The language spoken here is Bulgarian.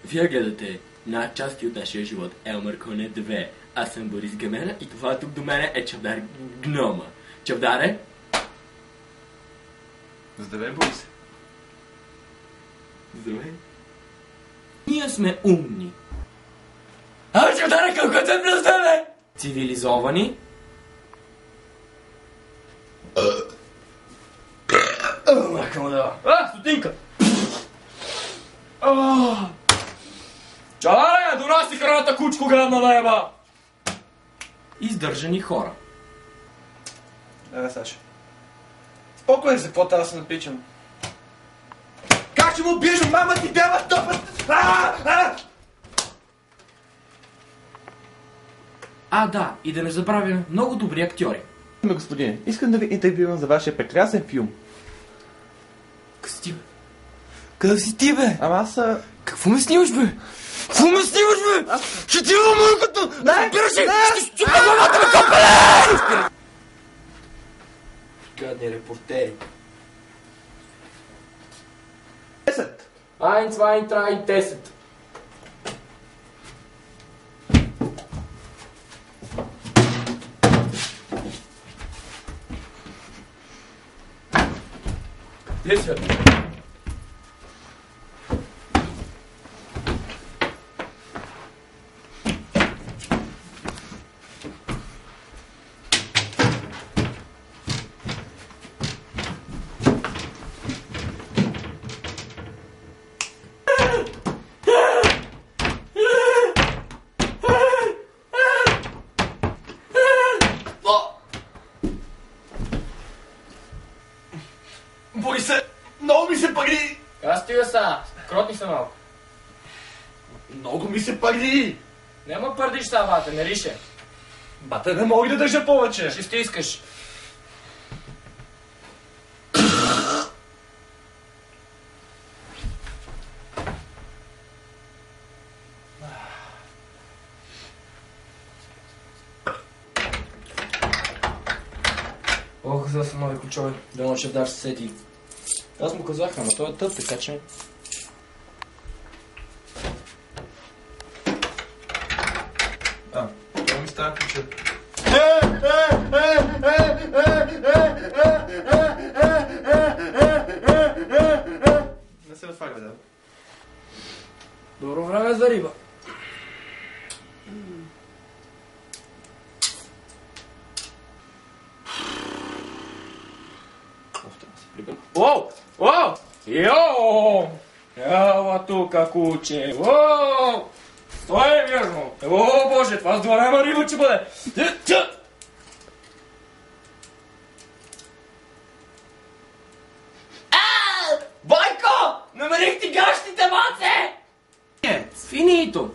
Вие гледате на части от нашия живот Елмър Коне 2. Аз съм Борис Гамена и това тук до мене е Чавдар Гнома. Чавдаре? Здравей, Борис. Здравей. Ние сме умни. А, Чавдаре, колко се плюсваме? Цивилизовани. Мака му дава. Стотинка! Чавдаре, донаси храната, кучко гадна да еба! Издържани хора. Давай, Саша. Спокойно се, какво трябва да се напичам? Как ще му биеш, мама ти бява топът? Да, и да не забравяме много добри актьори. Господине, искам да ви интервювам за вашия прекрасен филм. Къде си ти, бе? Къде си ти, бе? Ама аз... Какво ме снимаш, бе? Какво ме снимаш, бе? Ще ти имам мойката! Не спираш се! Ще щупя главата, бе, копеле! Гадни репортери. 10. 1, 2, 3, 10. Десет. Борисе, много ми се пърди! Аз стига са, кротни са малко. Много ми се пърди! Няма пърдиш са, бате, не рише. Бате, не мога да държа повече! Ще стискаш. Ох, за съм нови ключове. Дано ще даш се сети. Аз му казах, ама той е тъп, така че... Това ми става ключа. Не се разфаля, да. Добро време за риба. Уоу! Уоу! Йоу! Ела тука, куче! Уоу! Стой, вярно! О, боже, това с голяма риба ще бъде! Бойко! Намерих ти гащите, маце! Финито!